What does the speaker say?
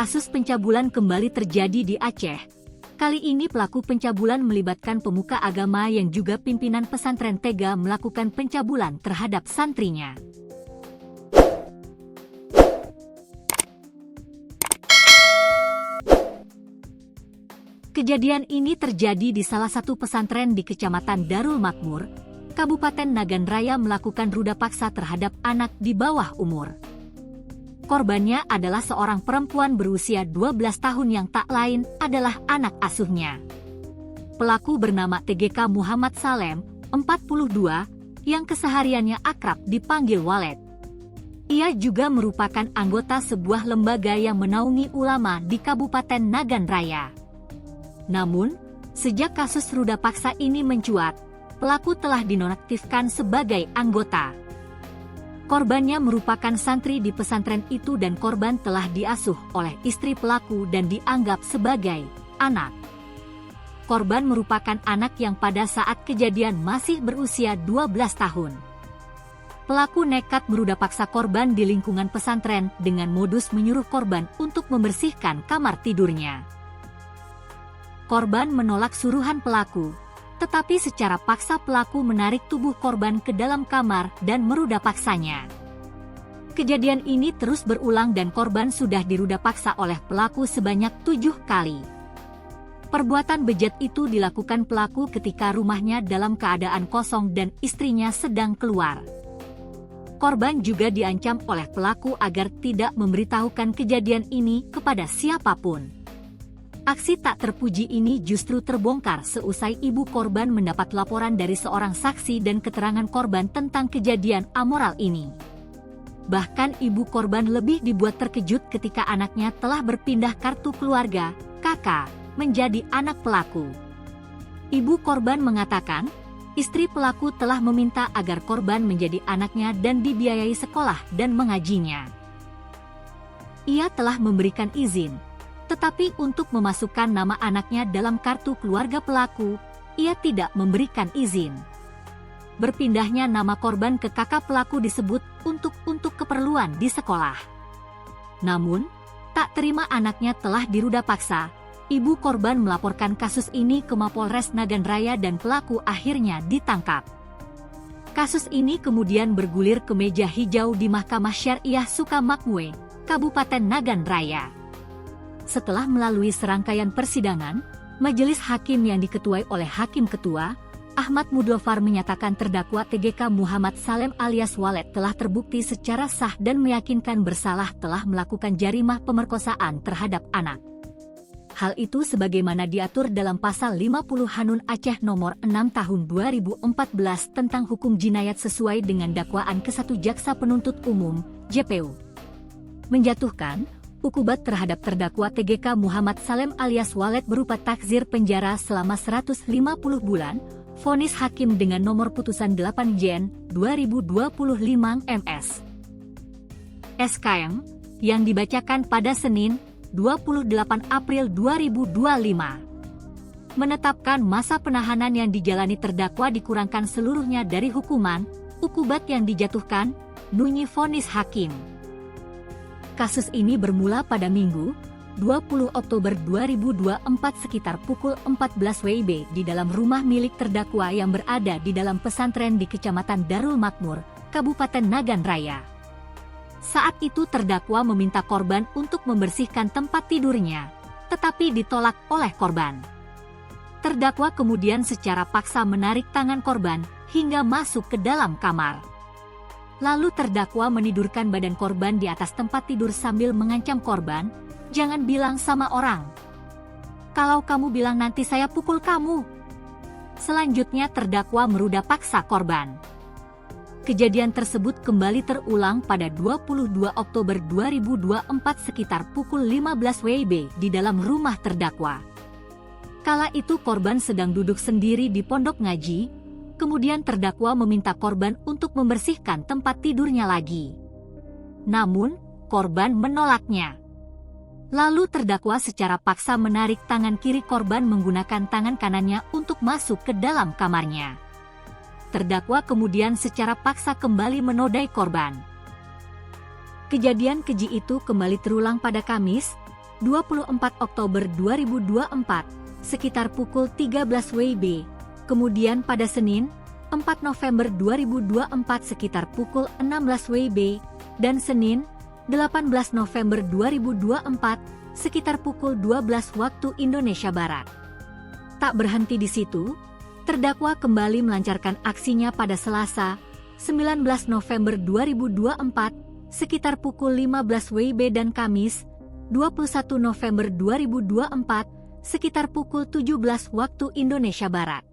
Kasus pencabulan kembali terjadi di Aceh. Kali ini pelaku pencabulan melibatkan pemuka agama yang juga pimpinan pesantren tega melakukan pencabulan terhadap santrinya. Kejadian ini terjadi di salah satu pesantren di Kecamatan Darul Makmur, Kabupaten Nagan Raya melakukan ruda paksa terhadap anak di bawah umur. Korbannya adalah seorang perempuan berusia 12 tahun yang tak lain adalah anak asuhnya. Pelaku bernama TGK Muhammad Salem, 42, yang kesehariannya akrab dipanggil Walet. Ia juga merupakan anggota sebuah lembaga yang menaungi ulama di Kabupaten Nagan Raya. Namun, sejak kasus ruda paksa ini mencuat, pelaku telah dinonaktifkan sebagai anggota. Korbannya merupakan santri di pesantren itu dan korban telah diasuh oleh istri pelaku dan dianggap sebagai anak. Korban merupakan anak yang pada saat kejadian masih berusia 12 tahun. Pelaku nekat meruda paksa korban di lingkungan pesantren dengan modus menyuruh korban untuk membersihkan kamar tidurnya. Korban menolak suruhan pelaku, tetapi secara paksa pelaku menarik tubuh korban ke dalam kamar dan meruda paksanya. Kejadian ini terus berulang dan korban sudah diruda paksa oleh pelaku sebanyak 7 kali. Perbuatan bejat itu dilakukan pelaku ketika rumahnya dalam keadaan kosong dan istrinya sedang keluar. Korban juga diancam oleh pelaku agar tidak memberitahukan kejadian ini kepada siapapun. Aksi tak terpuji ini justru terbongkar seusai ibu korban mendapat laporan dari seorang saksi dan keterangan korban tentang kejadian amoral ini. Bahkan ibu korban lebih dibuat terkejut ketika anaknya telah berpindah kartu keluarga, KK, menjadi anak pelaku. Ibu korban mengatakan, istri pelaku telah meminta agar korban menjadi anaknya dan dibiayai sekolah dan mengajinya. Ia telah memberikan izin, tetapi untuk memasukkan nama anaknya dalam kartu keluarga pelaku, ia tidak memberikan izin. Berpindahnya nama korban ke kakak pelaku disebut untuk keperluan di sekolah. Namun, tak terima anaknya telah diruda paksa, ibu korban melaporkan kasus ini ke Mapolres Nagan Raya dan pelaku akhirnya ditangkap. Kasus ini kemudian bergulir ke meja hijau di Mahkamah Syariah Sukamakmur, Kabupaten Nagan Raya. Setelah melalui serangkaian persidangan, majelis hakim yang diketuai oleh Hakim Ketua, Ahmad Mudofar menyatakan terdakwa TGK Muhammad Salem alias Walet telah terbukti secara sah dan meyakinkan bersalah telah melakukan jarimah pemerkosaan terhadap anak. Hal itu sebagaimana diatur dalam Pasal 50 Hanun Aceh Nomor 6 Tahun 2014 tentang hukum jinayat sesuai dengan dakwaan ke-1 Jaksa Penuntut Umum, JPU. Menjatuhkan hukuman terhadap terdakwa TGK Muhammad Salem alias Walet berupa takzir penjara selama 150 bulan, vonis hakim dengan nomor putusan 8 Jan 2025 MS. SKM, yang dibacakan pada Senin, 28 April 2025. Menetapkan masa penahanan yang dijalani terdakwa dikurangkan seluruhnya dari hukuman yang dijatuhkan, bunyi vonis hakim. Kasus ini bermula pada Minggu, 20 Oktober 2024 sekitar pukul 14 WIB di dalam rumah milik terdakwa yang berada di dalam pesantren di Kecamatan Darul Makmur, Kabupaten Nagan Raya. Saat itu terdakwa meminta korban untuk membersihkan tempat tidurnya, tetapi ditolak oleh korban. Terdakwa kemudian secara paksa menarik tangan korban hingga masuk ke dalam kamar. Lalu terdakwa menidurkan badan korban di atas tempat tidur sambil mengancam korban, "Jangan bilang sama orang. Kalau kamu bilang nanti saya pukul kamu." Selanjutnya terdakwa meruda paksa korban. Kejadian tersebut kembali terulang pada 22 Oktober 2024 sekitar pukul 15 WIB di dalam rumah terdakwa. Kala itu korban sedang duduk sendiri di pondok ngaji. Kemudian terdakwa meminta korban untuk membersihkan tempat tidurnya lagi. Namun, korban menolaknya. Lalu terdakwa secara paksa menarik tangan kiri korban menggunakan tangan kanannya untuk masuk ke dalam kamarnya. Terdakwa kemudian secara paksa kembali menodai korban. Kejadian keji itu kembali terulang pada Kamis, 24 Oktober 2024, sekitar pukul 13 WIB. Kemudian pada Senin, 4 November 2024 sekitar pukul 16 WIB, dan Senin, 18 November 2024, sekitar pukul 12 waktu Indonesia Barat. Tak berhenti di situ, terdakwa kembali melancarkan aksinya pada Selasa, 19 November 2024, sekitar pukul 15 WIB dan Kamis, 21 November 2024, sekitar pukul 17 waktu Indonesia Barat.